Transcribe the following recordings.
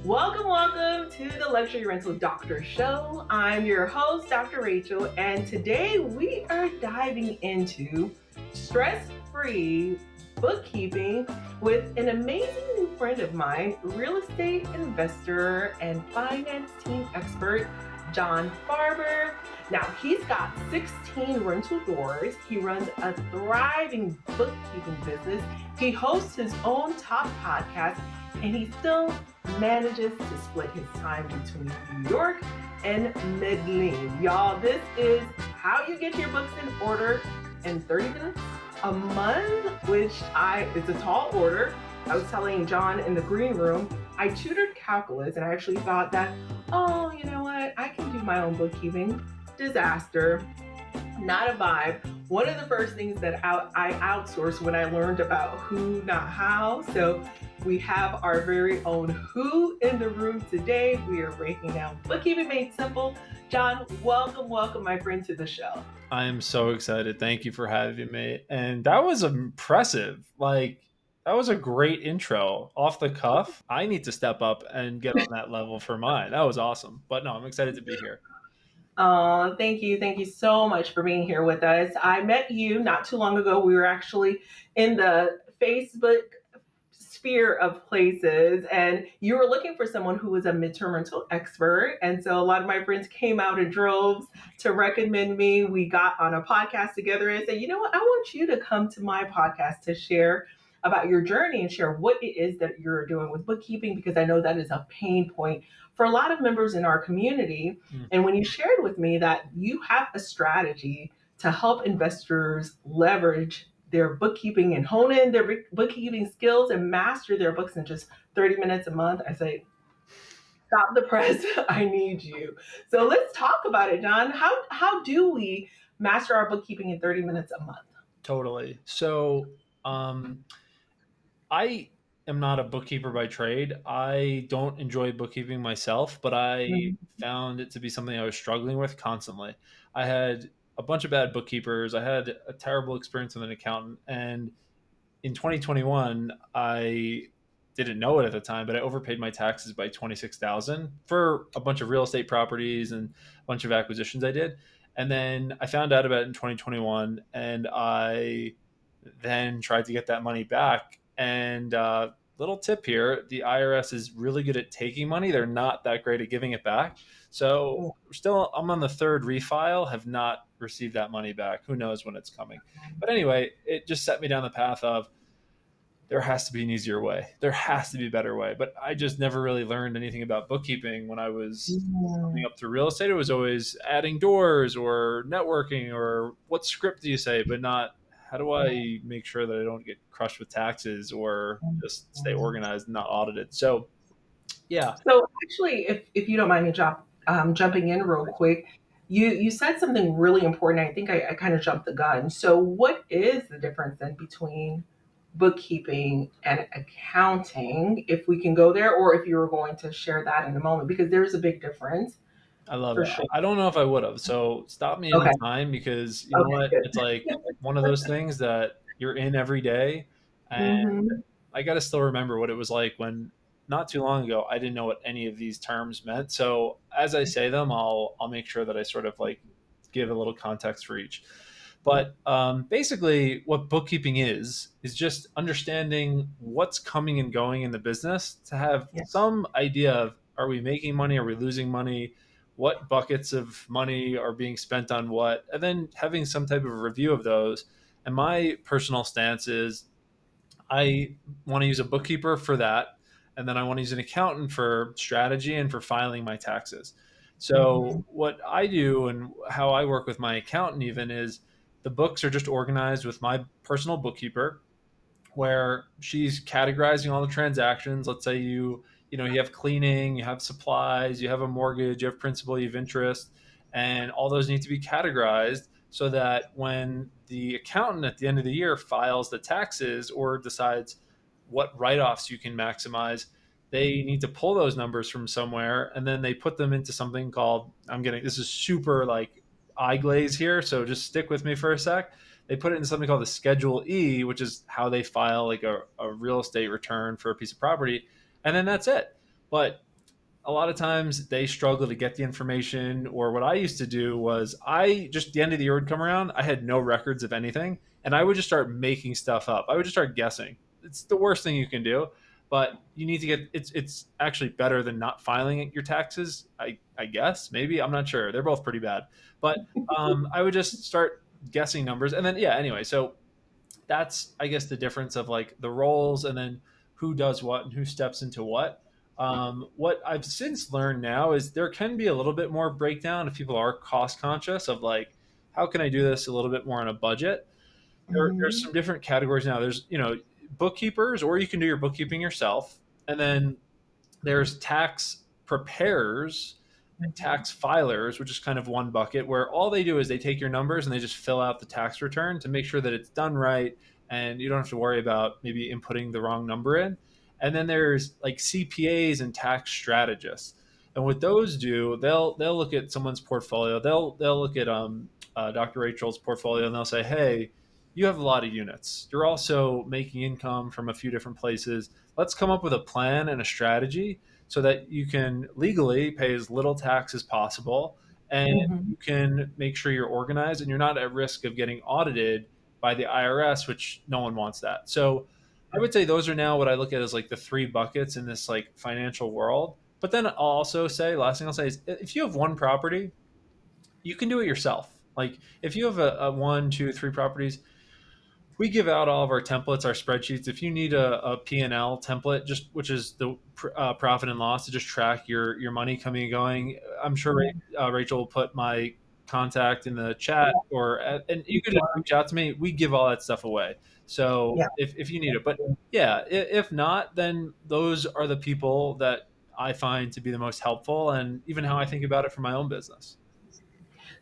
Welcome to the Luxury Rental Doctor Show. I'm your host, Dr. Rachel, and today we are diving into stress-free bookkeeping with an amazing new friend of mine, real estate investor and finance team expert, John Farber. Now, he's got 16 rental doors. He runs a thriving bookkeeping business. He hosts his own top podcast, and he still manages to split his time between New York and Medellin. Y'all, this is how you get your books in order in 30 minutes a month, which it's a tall order. I was telling John in the green room, I tutored calculus and I actually thought that, oh, you know what? I can do my own bookkeeping. Disaster. Not a vibe. One of the first things that I outsourced when I learned about who, not how. So we have our very own who in the room today. We are breaking down bookkeeping made simple. John, welcome, my friend, to the show. I am so excited. Thank you for having me. And that was impressive. That was a great intro off the cuff. I need to step up and get on that level for mine. That was awesome. But no, I'm excited to be here. Thank you. Thank you so much for being here with us. I met you not too long ago. We were actually in the Facebook sphere of places, and you were looking for someone who was a midterm rental expert. And so a lot of my friends came out in droves to recommend me. We got on a podcast together and said, you know what, I want you to come to my podcast to share about your journey and share what it is that you're doing with bookkeeping, because I know that is a pain point for a lot of members in our community. And when you shared with me that you have a strategy to help investors leverage their bookkeeping and hone in their bookkeeping skills and master their books in just 30 minutes a month, I say, stop the press. I need you. So let's talk about it, John. How do we master our bookkeeping in 30 minutes a month? Totally. So I am not a bookkeeper by trade. I don't enjoy bookkeeping myself, but I found it to be something I was struggling with constantly. I had a bunch of bad bookkeepers. I had a terrible experience with an accountant. And in 2021, I didn't know it at the time, but I overpaid my taxes by 26,000 for a bunch of real estate properties and a bunch of acquisitions I did. And then I found out about it in 2021, and I then tried to get that money back. And little tip here, the IRS is really good at taking money. They're not that great at giving it back. So I'm on the third refile, have not received that money back. Who knows when it's coming. But anyway, it just set me down the path of there has to be an easier way. There has to be a better way. But I just never really learned anything about bookkeeping when I was coming up through real estate. It was always adding doors or networking or what script do you say, but not how do I make sure that I don't get crushed with taxes or just stay organized and not audited. So, yeah. So actually, if you don't mind me jumping in real quick, you said something really important. I think I kind of jumped the gun. So what is the difference then between bookkeeping and accounting, if we can go there, or if you were going to share that in a moment, because there's a big difference I love for it. sure. I don't know if I would have. So stop me Okay. anytime because you know Okay. what? It's like one of those things that you're in every day. And Hmm. I got to still remember what it was like when not too long ago I didn't know what any of these terms meant. So as I say them, I'll make sure that I sort of like give a little context for each. But basically, what bookkeeping is just understanding what's coming and going in the business to have Yeah. some idea of are we making money, are we losing money, what buckets of money are being spent on what, and then having some type of review of those. And my personal stance is I want to use a bookkeeper for that. And then I want to use an accountant for strategy and for filing my taxes. So, Hmm. what I do and how I work with my accountant even is the books are just organized with my personal bookkeeper where she's categorizing all the transactions. Let's say you have cleaning, you have supplies, you have a mortgage, you have principal, you have interest, and all those need to be categorized so that when the accountant at the end of the year files the taxes or decides what write-offs you can maximize, they need to pull those numbers from somewhere and then they put them into something called this is super like eye glaze here, so just stick with me for a sec. They put it in something called the Schedule E, which is how they file like a real estate return for a piece of property. And then that's it. But a lot of times they struggle to get the information. Or what I used to do was, I just, the end of the year would come around, I had no records of anything, and I would just start making stuff up. I would just start guessing. It's the worst thing you can do, but you need to get, it's actually better than not filing your taxes. I guess, maybe, I'm not sure. They're both pretty bad. But I would just start guessing numbers, and then, yeah, anyway, so that's, I guess, the difference of like the roles, and then who does what and who steps into what. What I've since learned now is there can be a little bit more breakdown if people are cost conscious of like, how can I do this a little bit more on a budget. There's Mhm. some different categories now. There's, bookkeepers, or you can do your bookkeeping yourself, and then there's tax preparers and Mhm. tax filers, which is kind of one bucket, where all they do is they take your numbers and they just fill out the tax return to make sure that it's done right, and you don't have to worry about maybe inputting the wrong number in. And then there's like CPAs and tax strategists. And what those do, they'll look at someone's portfolio. They'll look at Dr. Rachel's portfolio, and they'll say, hey, you have a lot of units. You're also making income from a few different places. Let's come up with a plan and a strategy so that you can legally pay as little tax as possible, and Mhm. you can make sure you're organized and you're not at risk of getting audited by the IRS, which no one wants that. So I would say those are now what I look at as like the three buckets in this like financial world. But then I'll also say, last thing I'll say is, if you have one property, you can do it yourself. Like if you have a one, two, three properties, we give out all of our templates, our spreadsheets. If you need a P&L template, just which is the profit and loss, to just track your money coming and going, I'm sure Rachel will put my contact in the chat, or and you could just reach out to me. We give all that stuff away. So Yeah. if you need it, but yeah, if not, then those are the people that I find to be the most helpful, and even how I think about it for my own business.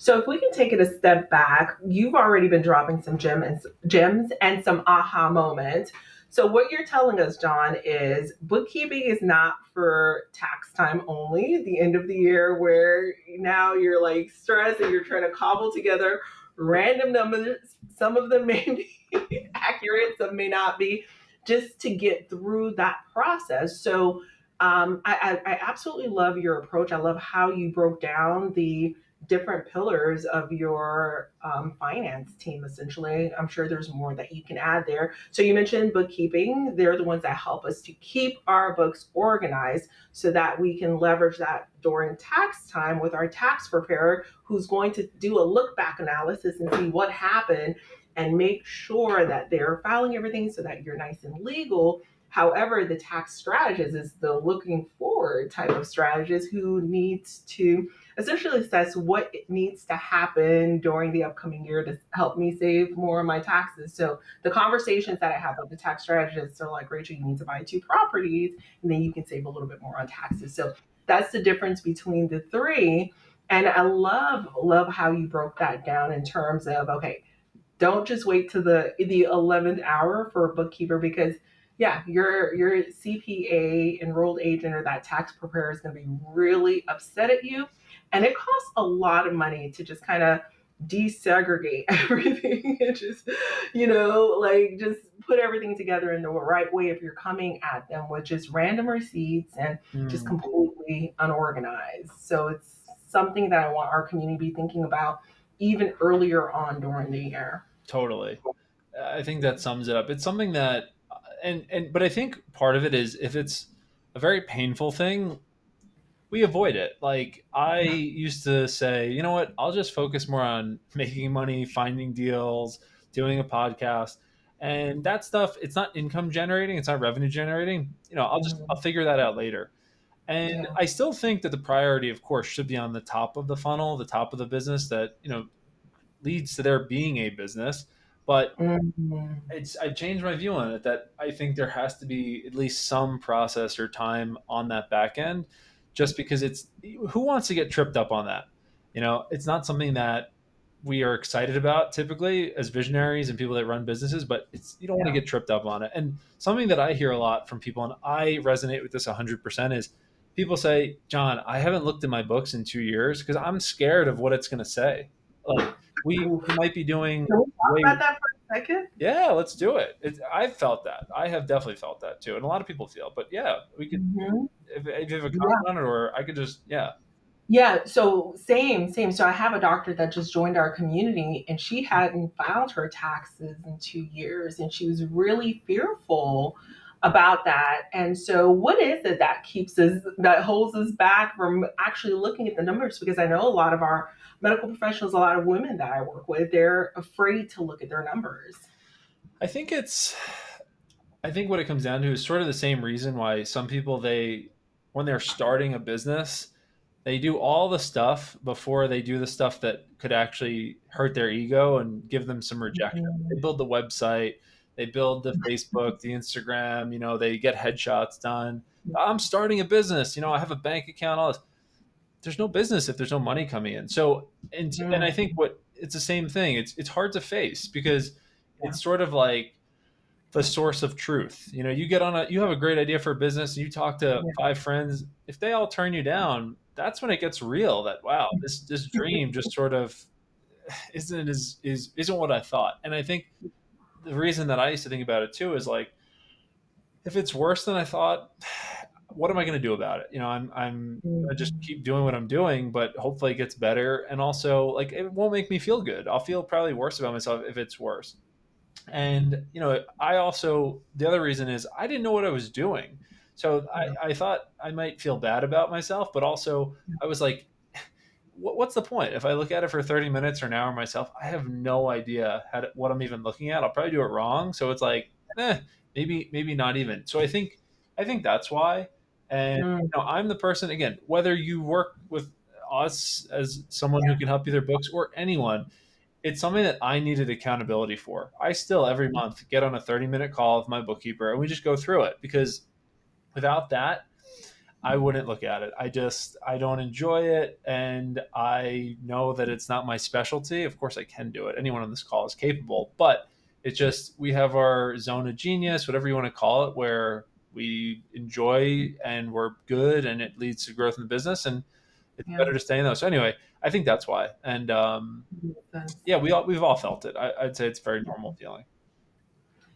So if we can take it a step back, you've already been dropping some gems and some aha moments. So what you're telling us, John, is bookkeeping is not for tax time only, the end of the year where now you're like stressed and you're trying to cobble together random numbers. Some of them may be accurate, some may not be, just to get through that process. So I absolutely love your approach. I love how you broke down the different pillars of your finance team, essentially. I'm sure there's more that you can add there. So you mentioned bookkeeping. They're the ones that help us to keep our books organized so that we can leverage that during tax time with our tax preparer, who's going to do a look back analysis and see what happened and make sure that they're filing everything so that you're nice and legal. However, the tax strategist is the looking forward type of strategist who needs to essentially assess what needs to happen during the upcoming year to help me save more of my taxes. So the conversations that I have with the tax strategists are like, Rachel, you need to buy two properties and then you can save a little bit more on taxes. So that's the difference between the three. And I love how you broke that down in terms of, okay, don't just wait to the 11th hour for a bookkeeper, because yeah, your CPA enrolled agent or that tax preparer is going to be really upset at you, and it costs a lot of money to just kind of desegregate everything and just like just put everything together in the right way if you're coming at them with just random receipts and just Mm, completely unorganized. So it's something that I want our community to be thinking about even earlier on during the year. totally. I think that sums it up. It's something that, but I think part of it is, if it's a very painful thing, we avoid it. Like I used to say, you know what, I'll just focus more on making money, finding deals, doing a podcast, and that stuff. It's not income generating. It's not revenue generating. I'll Mhm. figure that out later. And Yeah. I still think that the priority, of course, should be on the top of the funnel, the top of the business that leads to there being a business. But Mhm. I changed my view on it, that I think there has to be at least some process or time on that back end, just because it's, who wants to get tripped up on that? It's not something that we are excited about typically as visionaries and people that run businesses, but it's, you don't want to Yeah. get tripped up on it. And something that I hear a lot from people, and I resonate with this 100%, is people say, John, I haven't looked at my books in 2 years because I'm scared of what it's going to say. Like we Oof. might be doing Can we talk way. about that? second? Yeah, let's do it. I've felt that. I have definitely felt that too, and a lot of people feel. But yeah, we could Hmm. if you have a Yeah. comment on it, or I could just yeah. Yeah, so same. So I have a doctor that just joined our community and she hadn't filed her taxes in 2 years and she was really fearful about that. And so what is it that keeps us that holds us back from actually looking at the numbers? Because I know a lot of our medical professionals, a lot of women that I work with, they're afraid to look at their numbers. I think it's I think what it comes down to is sort of the same reason why some people they when they're starting a business, they do all the stuff before they do the stuff that could actually hurt their ego and give them some rejection. They Mhm. build the website, they build the Facebook, the Instagram, they get headshots done. I'm starting a business, I have a bank account, all this. There's no business if there's no money coming in. So and I think Mhm. what it's the same thing. It's hard to face because Yeah. it's sort of like the source of truth. You have a great idea for a business and you talk to Yeah. five friends. If they all turn you down, that's when it gets real that wow, this dream just sort of isn't what I thought. And I think the reason that I used to think about it too is like if it's worse than I thought, what am I going to do about it? I'm gonna just Mhm. keep doing what I'm doing, but hopefully it gets better. And also, like, it won't make me feel good. I'll feel probably worse about myself if it's worse. And I also the other reason is I didn't know what I was doing, so Yeah. I thought I might feel bad about myself, but also I was like, what's the point if I look at it for 30 minutes or an hour myself? I have no idea what I'm even looking at. I'll probably do it wrong, so it's like, maybe not even. So I think that's why. And Mm. I'm the person, again, whether you work with us as someone who can help you with their books or anyone, it's something that I needed accountability for. I still every month get on a 30-minute call with my bookkeeper and we just go through it because without that, I wouldn't look at it. I don't enjoy it and I know that it's not my specialty. Of course I can do it. Anyone on this call is capable, but it's just we have our zone of genius, whatever you want to call it, where we enjoy and we're good and it leads to growth in the business and it's Yeah. better to stay in those. So anyway, I think that's why. And Makes sense. yeah, we've all felt it. I'd say it's a very normal feeling.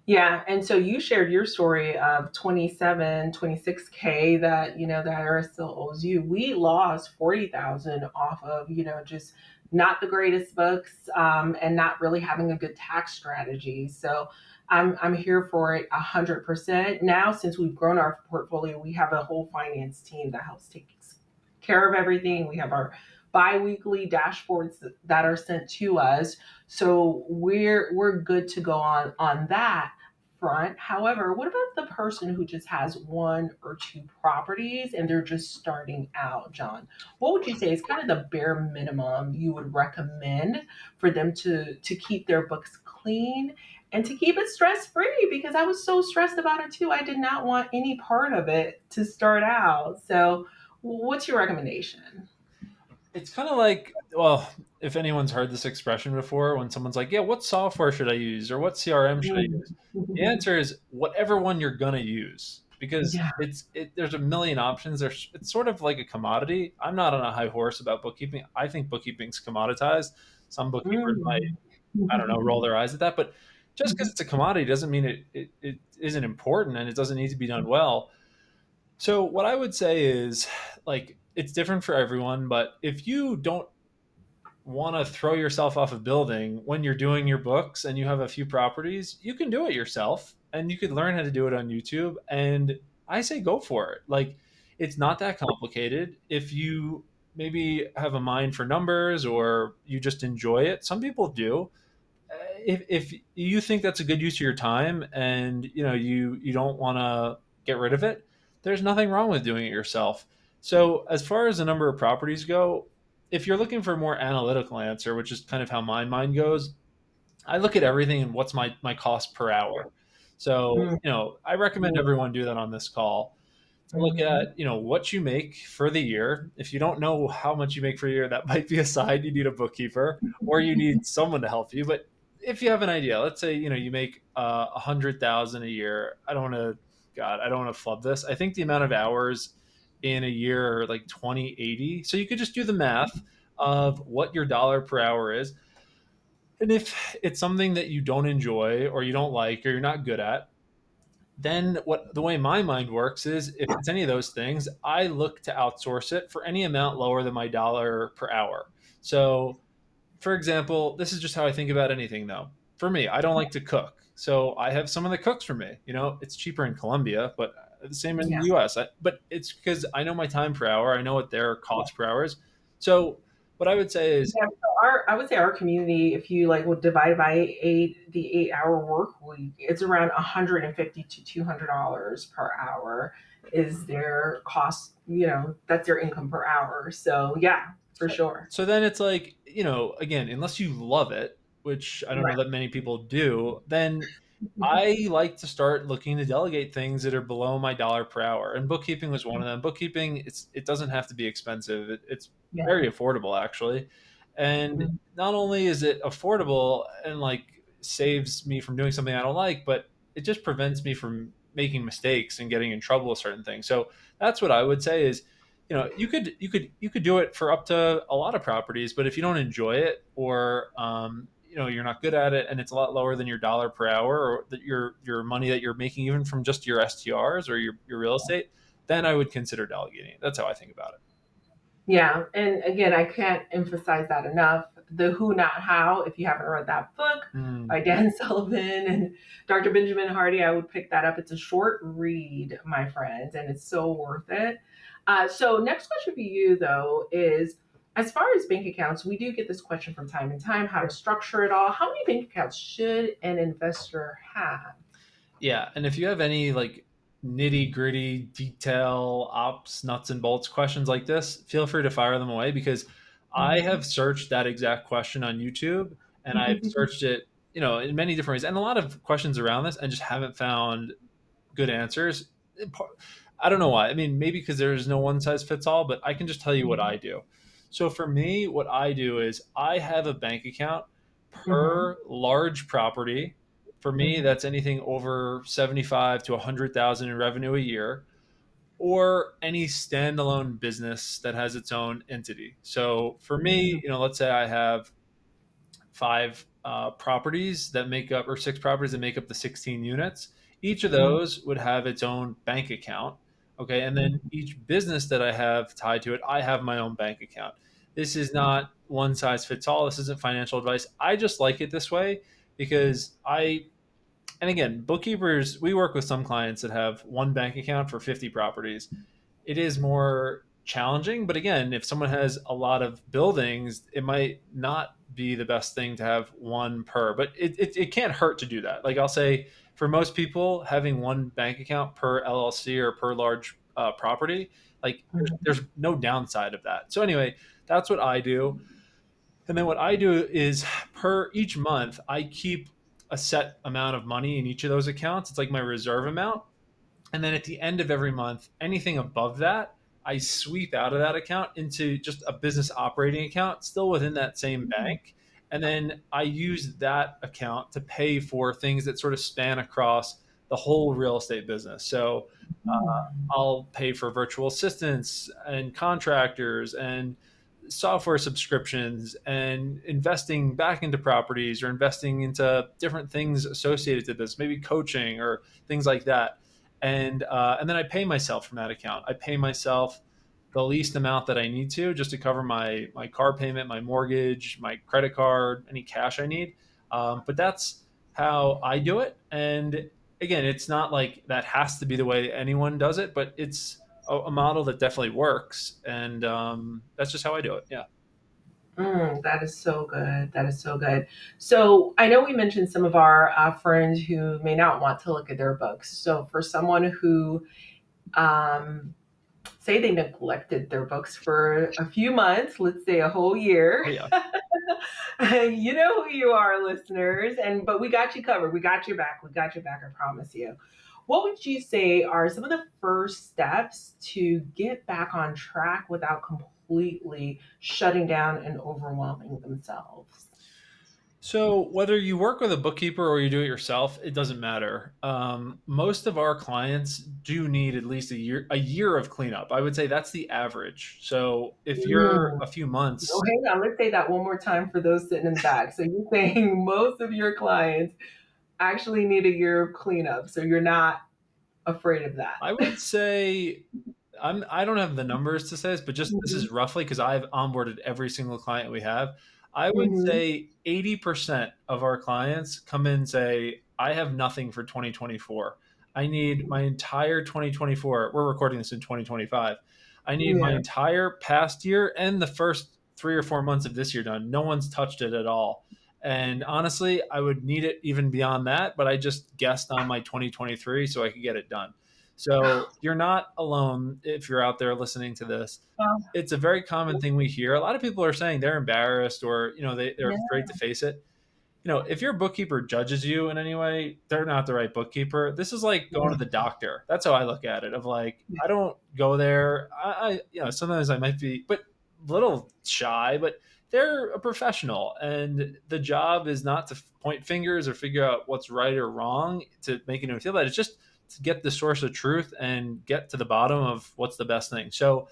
Yeah, and so you shared your story of 27, 26K that, the IRS still owes you. We lost 40,000 off of, just not the greatest books, and not really having a good tax strategy. So I'm here for it 100%. Now, since we've grown our portfolio, we have a whole finance team that helps take care of everything. We have our bi-weekly dashboards that are sent to us, so we're good to go on that front. However, what about the person who just has one or two properties and they're just starting out, John? What would you say is kind of the bare minimum you would recommend for them to keep their books clean and to keep it stress free? Because I was so stressed about it too. I did not want any part of it to start out. So, what's your recommendation? It's kind of like, well, if anyone's heard this expression before, when someone's like, "Yeah, what software should I use or what CRM should I Mm. use?" The answer is whatever one you're gonna use because Yeah. there's a million options. It's sort of like a commodity. I'm not on a high horse about bookkeeping. I think bookkeeping's commoditized. Some bookkeepers might, Mm. I don't know, roll their eyes at that, but just because it's a commodity doesn't mean it isn't important and it doesn't need to be done well. So what I would say is like it's different for everyone, but if you don't want to throw yourself off a building when you're doing your books and you have a few properties, you can do it yourself and you could learn how to do it on YouTube. And I say go for it. Like it's not that complicated. If you maybe have a mind for numbers or you just enjoy it, some people do. If you think that's a good use of your time and you don't want to get rid of it, there's nothing wrong with doing it yourself. So as far as the number of properties go, if you're looking for a more analytical answer, which is kind of how my mind goes, I look at everything and what's my cost per hour. So Mm. I recommend everyone do that on this call to look Mhm. at what you make for the year. If you don't know how much you make for a year, that might be a sign you need a bookkeeper or you need someone to help you. But if you have an idea, let's say you make 100,000 a year. I don't want to flub this. I think the amount of hours in a year are like 2080. So you could just do the math of what your dollar per hour is. And if it's something that you don't enjoy or you don't like or you're not good at, then what the way my mind works is if it's any of those things, I look to outsource it for any amount lower than my dollar per hour. So for example, this is just how I think about anything though. For me, I don't like to cook. So I have someone that cooks for me. It's cheaper in Colombia, but the same in Yeah. the US. But it's because I know my time per hour, I know what their cost per hour is. So what I would say is, Yeah, so I would say our community, if you like would divide by the 8 hour work week, it's around 150 to $200 per hour is their cost. That's their income per hour. So yeah, for sure. so then it's like, again, unless you love it, which I don't know Right. that many people do, then I like to start looking to delegate things that are below my dollar per hour, and bookkeeping was one of them. Bookkeeping, it doesn't have to be expensive. It's Yeah. very affordable actually, and Mhm. not only is it affordable and like saves me from doing something I don't like, but it just prevents me from making mistakes and getting in trouble with certain things. So that's what I would say is, you could do it for up to a lot of properties, but if you don't enjoy it or you're not good at it and it's a lot lower than your dollar per hour or that your money that you're making even from just your STRs or your real estate, then I would consider delegating it. That's how I think about it. Yeah, and again, I can't emphasize that enough. The Who Not How, if you haven't read that book Mm. by Dan Sullivan and Dr. Benjamin Hardy, I would pick that up. It's a short read, my friends, and it's so worth it. So, next question for you, though, is as far as bank accounts, we do get this question from time to time how to structure it all. How many bank accounts should an investor have? Yeah, and if you have any like nitty gritty detail ops nuts and bolts questions like this, feel free to fire them away because I Mhm. have searched that exact question on YouTube and I've searched it, in many different ways and a lot of questions around this and just haven't found good answers. I don't know why. I mean, maybe because there's no one size fits all, but I can just tell you what I do. So for me, what I do is I have a bank account Mhm. per large property. For me, Mhm. that's anything over 75 to 100,000 in revenue a year or any standalone business that has its own entity. So for me, Mhm. let's say I have five properties that make up, or six properties that make up the 16 units. Each of Mhm. those would have its own bank account. Okay. And then Mhm. each business that I have tied to it, I have my own bank account. This is not one size fits all. This isn't financial advice. I just like it this way because and again, bookkeepers, we work with some clients that have one bank account for 50 properties. It is more challenging. But again, if someone has a lot of buildings, it might not be the best thing to have one per, but it can't hurt to do that. Like I'll say, for most people, having one bank account per LLC or per large property, like there's no downside of that. So anyway, that's what I do. And then what I do is per each month, I keep a set amount of money in each of those accounts. It's like my reserve amount. And then at the end of every month, anything above that, I sweep out of that account into just a business operating account, still within that same Mhm. bank. And then I use that account to pay for things that sort of span across the whole real estate business. So I'll pay for virtual assistants and contractors and software subscriptions and investing back into properties or investing into different things associated to this, maybe coaching or things like that. And then I pay myself from that account. I pay myself the least amount that I need to just to cover my car payment, my mortgage, my credit card, any cash I need. But that's how I do it. And again, it's not like that has to be the way anyone does it, but it's a model that definitely works. And that's just how I do it. Yeah. That is so good. That is so good. So I know we mentioned some of our friends who may not want to look at their books. So for someone who, um, say they neglected their books for a few months, let's say a whole year, Oh, yeah. you know who you are, listeners. And but we got you covered. We got your back. We got your back. I promise you. What would you say are some of the first steps to get back on track without completely shutting down and overwhelming themselves? So whether you work with a bookkeeper or you do it yourself, it doesn't matter. Most of our clients do need at least a year of cleanup. I would say that's the average. So if you're Mm. a few Oh, months, hang on. Let's say that one more time for those sitting in the back. So you're saying most of your clients actually need a year of cleanup. So you're not afraid of that. I would say I don't have the numbers to say this, but just this Mhm. is roughly because I've onboarded every single client we have. I would Mhm. say 80% of our clients come in and say, I have nothing for 2024. I need my entire 2024. We're recording this in 2025. I need my Yeah. entire past year and the first 3 or 4 months of this year done. No one's touched it at all. And honestly, I would need it even beyond that, but I just guessed on my 2023 so I could get it done. So you're not alone if you're out there listening to this. Well, It's a very common thing we hear. A lot of people are saying they're embarrassed or they're yeah. afraid to face it. If your bookkeeper judges you in any way, they're not the right bookkeeper. This is like going to the doctor. That's how I look at it. Of like, I don't go there. Sometimes I might be, but a little shy, but they're a professional, and the job is not to point fingers or figure out what's right or wrong to make anyone feel bad. It's just to get the source of truth and get to the bottom of what's the best thing. So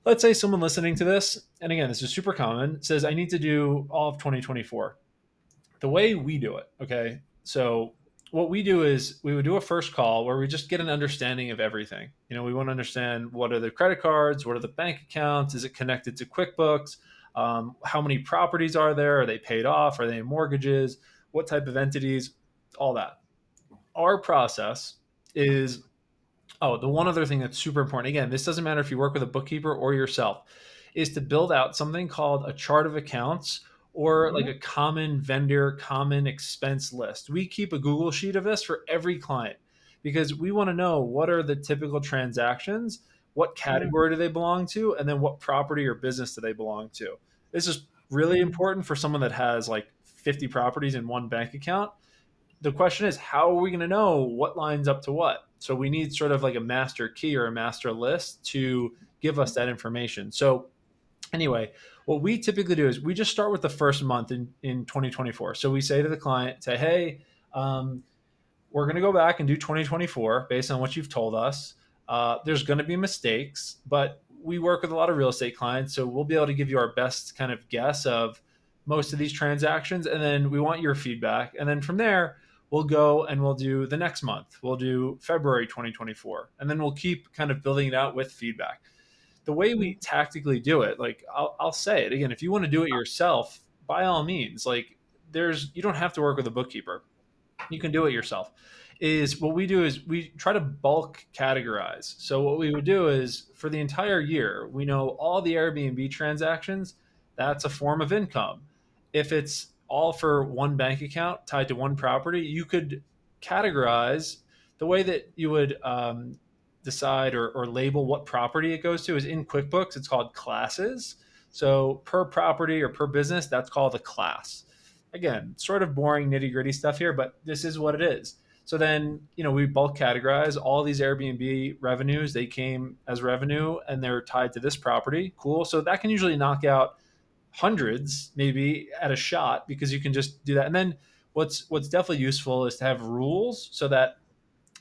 let's say someone listening to this, and again, this is super common, says, I need to do all of 2024. The way we do it, okay? So what we do is we would do a first call where we just get an understanding of everything. We want to understand, what are the credit cards, what are the bank accounts, is it connected to QuickBooks, how many properties are there, are they paid off, are they mortgages, what type of entities, all that. Our process is, oh, the one other thing that's super important, again, this doesn't matter if you work with a bookkeeper or yourself, is to build out something called a chart of accounts, or like Mhm. a common vendor, common expense list. We keep a Google sheet of this for every client because we want to know what are the typical transactions, what Mhm. category do they belong to, and then what property or business do they belong to. This is really important for someone that has like 50 properties in one bank account. The question is, how are we going to know what lines up to what? So we need sort of like a master key or a master list to give us that information. So anyway, what we typically do is we just start with the first month in 2024. So we say to the client, say, hey, um, we're going to go back and do 2024 based on what you've told us. There's going to be mistakes, but we work with a lot of real estate clients, so we'll be able to give you our best kind of guess of most of these transactions. And then we want your feedback. And then from there, we'll go and we'll do the next month. We'll do February 2024. And then we'll keep kind of building it out with feedback. The way we Mhm. tactically do it, like I'll say it again, if you want to do it yourself, by all means, like you don't have to work with a bookkeeper, you can do it yourself. Is what we do is we try to bulk categorize. So what we would do is, for the entire year, we know all the Airbnb transactions, that's a form of income. If it's all for one bank account tied to one property, you could categorize the way that you would decide or label what property it goes to is in QuickBooks. It's called classes. So per property or per business, that's called a class. Again, sort of boring nitty gritty stuff here, but this is what it is. So then, we bulk categorize all these Airbnb revenues. They came as revenue and they're tied to this property. Cool. So that can usually knock out hundreds maybe at a shot because you can just do that. And then what's definitely useful is to have rules so that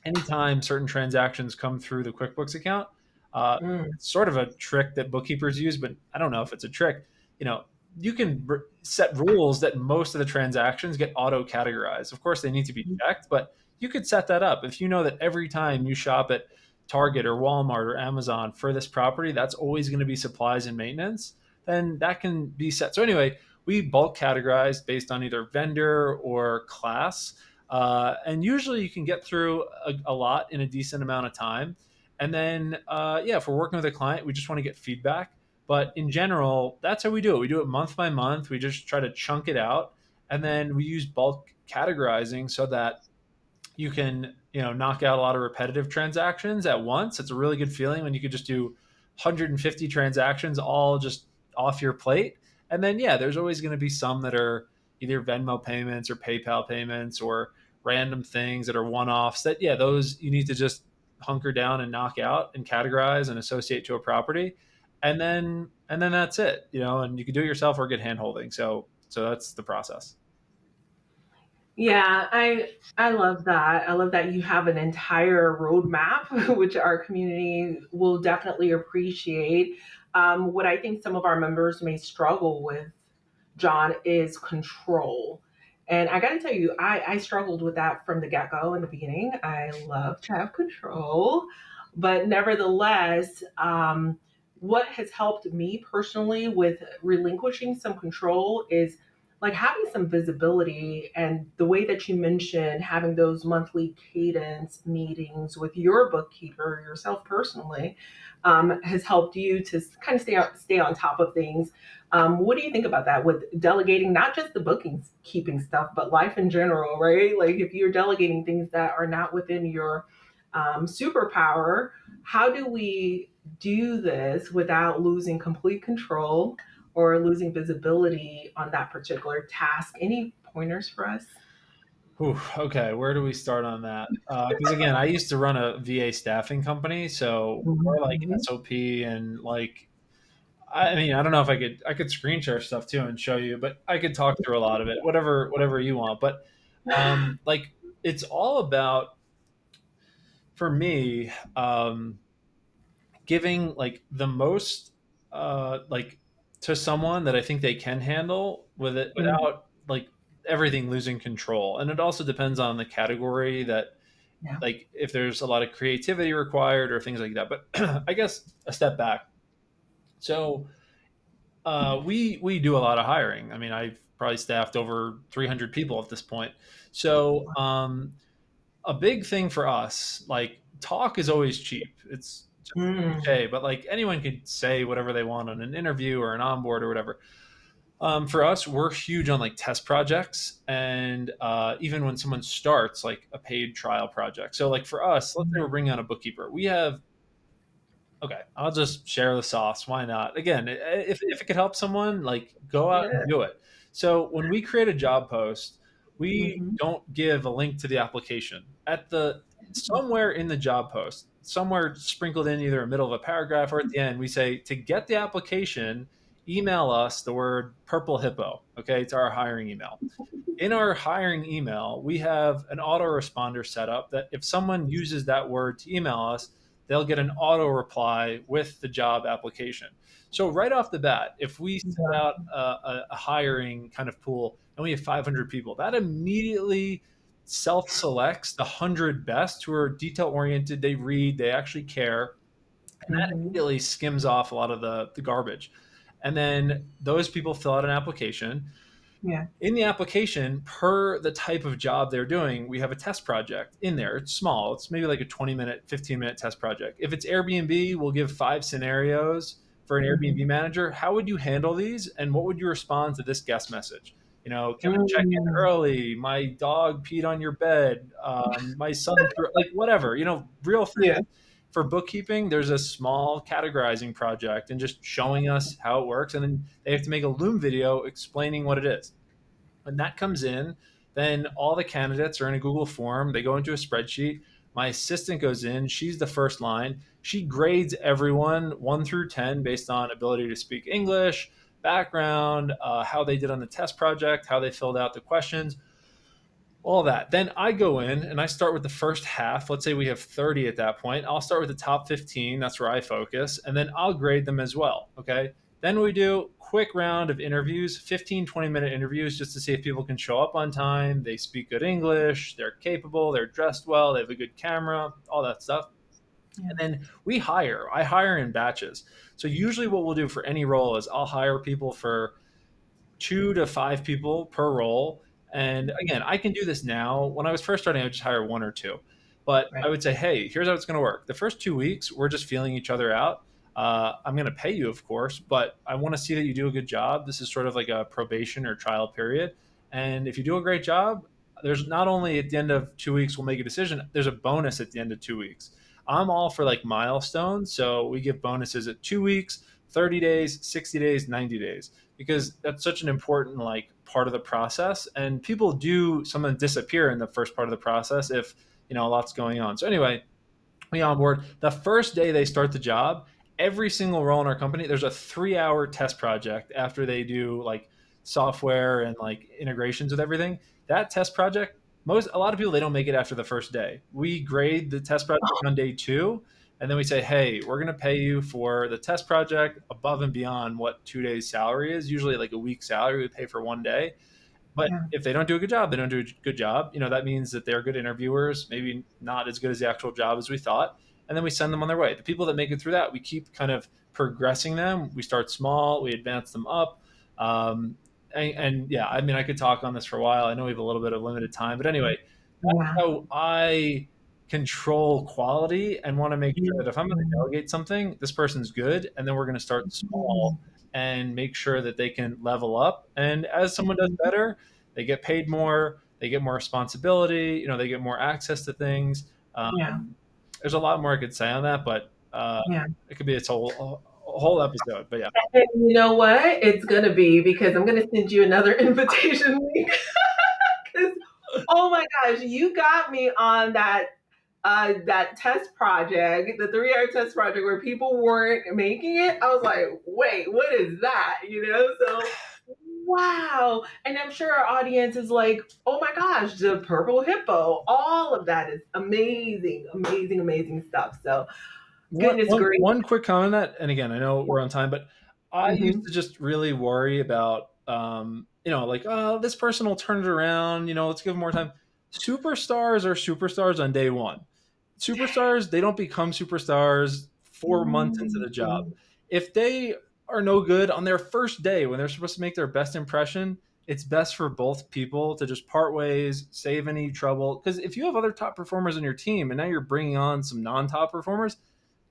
anytime certain transactions come through the QuickBooks account, Mhm. it's sort of a trick that bookkeepers use, but I don't know if it's a trick. You know, you can set rules that most of the transactions get auto categorized. Of course, they need to be checked, but you could set that up. If you know that every time you shop at Target or Walmart or Amazon for this property, that's always going to be supplies and maintenance, then that can be set. So, anyway, we bulk categorize based on either vendor or class, and usually you can get through a lot in a decent amount of time. And then, yeah, if we're working with a client, we just want to get feedback. But in general, that's how we do it. We do it month by month. We just try to chunk it out. And then we use bulk categorizing so that you can knock out a lot of repetitive transactions at once. It's a really good feeling when you could just do 150 transactions all just off your plate. And then, yeah, there's always going to be some that are either Venmo payments or PayPal payments or random things that are one-offs that, yeah, those you need to just hunker down and knock out and categorize and associate to a property. And then that's it. And you can do it yourself or get hand holding. So So that's the process. Yeah, I love that. I love that you have an entire roadmap, which our community will definitely appreciate. What I think some of our members may struggle with, John, is control. And I got to tell you, I struggled with that from the get go in the beginning. I love to have control. But nevertheless, what has helped me personally with relinquishing some control is like having some visibility, and the way that you mentioned having those monthly cadence meetings with your bookkeeper yourself personally has helped you to kind of stay on top of things. What do you think about that with delegating not just the booking keeping stuff but life in general, right? Like if you're delegating things that are not within your superpower, how do we do this without losing complete control or losing visibility on that particular task? Any pointers for us? Whew, okay, where do we start on that? Because again, I used to run a VA staffing company, so we're like Mhm. SOP and like I mean, I don't know if I could screen share stuff too and show you, but I could talk through a lot of it, whatever you want. But like it's all about for me giving like the most like to someone that I think they can handle with it Mhm. without like everything losing control. And it also depends on the category that Yeah. like if there's a lot of creativity required or things like that. But I guess a step back. So we do a lot of hiring. I mean, I've probably staffed over 300 people at this point. So a big thing for us, like talk is always cheap. It's just Mm. cliche, but like anyone could say whatever they want on an interview or an onboard or whatever. For us, we're huge on like test projects, and even when someone starts like a paid trial project. So like for us, let's say we're bringing on a bookkeeper. We have Okay, I'll just share the sauce. Why not? Again, if it could help someone, like go out and Yeah. do it. So when we create a job post, we Mhm. don't give a link to the application at the somewhere in the job post, somewhere sprinkled in either in the middle of a paragraph or at the end. We say to get the application, email us the word purple hippo. Okay, it's our hiring email. In our hiring email, we have an autoresponder set up that if someone uses that word to email us, they'll get an auto reply with the job application. So right off the bat, if we set Yeah. out a hiring kind of pool and we have 500 people, that immediately self-selects the 100 best who are detail oriented, they read, they actually care, and that Mhm. immediately skims off a lot of the garbage. And then those people fill out an application. Yeah. In the application, per the type of job they're doing, we have a test project in there. It's small. It's maybe like a 20-minute, 15-minute test project. If it's Airbnb, we'll give 5 scenarios for an Airbnb Mhm. manager. How would you handle these? And what would you respond to this guest message? You know, can I check in Mm. early? My dog peed on your bed. My son threw, like whatever, real Yeah. things. For bookkeeping, there's a small categorizing project and just showing us how it works. And then they have to make a Loom video explaining what it is. When that comes in, then all the candidates are in a Google form. They go into a spreadsheet. My assistant goes in. She's the first line. She grades everyone 1 through 10 based on ability to speak English, background, how they did on the test project, how they filled out the questions, all that. Then I go in and I start with the first half. Let's say we have 30 at that point. I'll start with the top 15. That's where I focus. And then I'll grade them as well. Okay. Then we do quick round of interviews, 15, 20-minute interviews just to see if people can show up on time. They speak good English. They're capable. They're dressed well. They have a good camera, all that stuff. Yeah. And then we hire. I hire in batches. So usually what we'll do for any role is I'll hire people for 2 to 5 people per role. And again, I can do this now. When I was first starting, I would just hire one or two. But I Right. would say, hey, here's how it's going to work. The first 2 weeks, we're just feeling each other out. I'm going to pay you, of course, but I want to see that you do a good job. This is sort of like a probation or trial period. And if you do a great job, there's not only at the end of 2 weeks, we'll make a decision, there's a bonus at the end of 2 weeks. I'm all for like milestones. So we give bonuses at 2 weeks, 30 days, 60 days, 90 days because that's such an important like part of the process and people do sometimes disappear in the first part of the process if a lot's going on. So anyway, we onboard the first day they start the job. Every single role in our company, there's a 3-hour test project after they do like software and like integrations with everything. That test project, a lot of people, they don't make it after the first day. We grade the test project on day 2, and then we say, hey, we're going to pay you for the test project above and beyond what 2 days salary is. Usually like a week's salary we pay for one day. But Yeah. if they don't do a good job, they don't do a good job. That means that they're good interviewers, maybe not as good as the actual job as we thought. And then we send them on their way. The people that make it through that, we keep kind of progressing them. We start small, we advance them up. And yeah, I mean, I could talk on this for a while. I know we have a little bit of limited time, but anyway, that's Yeah. how I control quality and want to make sure that if I'm going to delegate something, this person's good. And then we're going to start small and make sure that they can level up. And as someone does better, they get paid more, they get more responsibility, they get more access to things. Yeah. There's a lot more I could say on that, but Yeah. it could be a whole episode. But yeah. And you know what? It's going to be, because I'm going to send you another invitation link. Oh my gosh, you got me on that test project, the 3-hour test project where people weren't making it. I was like, wait, what is that? So wow. And I'm sure our audience is like, oh my gosh, the purple hippo. All of that is amazing, amazing, amazing stuff. So One, goodness one, gracious. one quick comment on that, and again, I know we're on time, but I used Hmm. to just really worry about, like, oh, this person will turn it around, let's give them more time. Superstars are superstars on day 1. Superstars, they don't become superstars 4 months into the job. If they are no good on their first day when they're supposed to make their best impression, it's best for both people to just part ways, save any trouble. Because if you have other top performers on your team and now you're bringing on some non-top performers,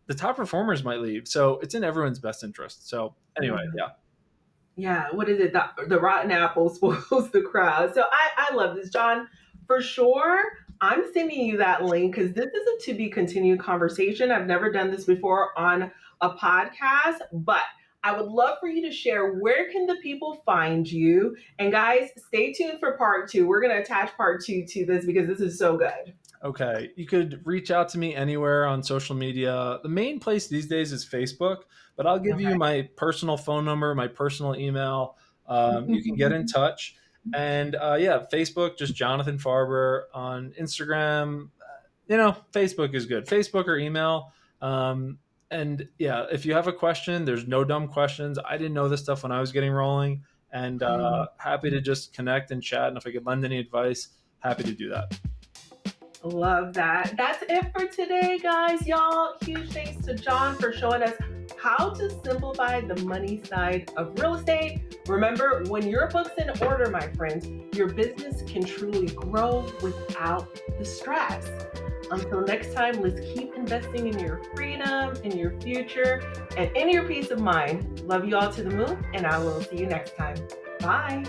the top performers might leave. So it's in everyone's best interest. So anyway, yeah. Yeah, what is it? The rotten apple spoils the crowd. So I love this, John. For sure, I'm sending you that link because this is a to be continued conversation. I've never done this before on a podcast, but I would love for you to share, where can the people find you? And guys, stay tuned for part 2. We're going to attach part 2 to this because this is so good. Okay. You could reach out to me anywhere on social media. The main place these days is Facebook, but I'll give you Okay. my personal phone number, my personal email. You can get in touch. And yeah, Facebook, just Jonathan Farber. On Instagram, Facebook is good. Facebook or email. And yeah, if you have a question, there's no dumb questions. I didn't know this stuff when I was getting rolling, and happy to just connect and chat. And if I could lend any advice, happy to do that. Love that. That's it for today, guys. Y'all, huge thanks to John for showing us how to simplify the money side of real estate. Remember, when your book's in order, my friends, your business can truly grow without the stress. Until next time, let's keep investing in your freedom, in your future, and in your peace of mind. Love you all to the moon, and I will see you next time. Bye.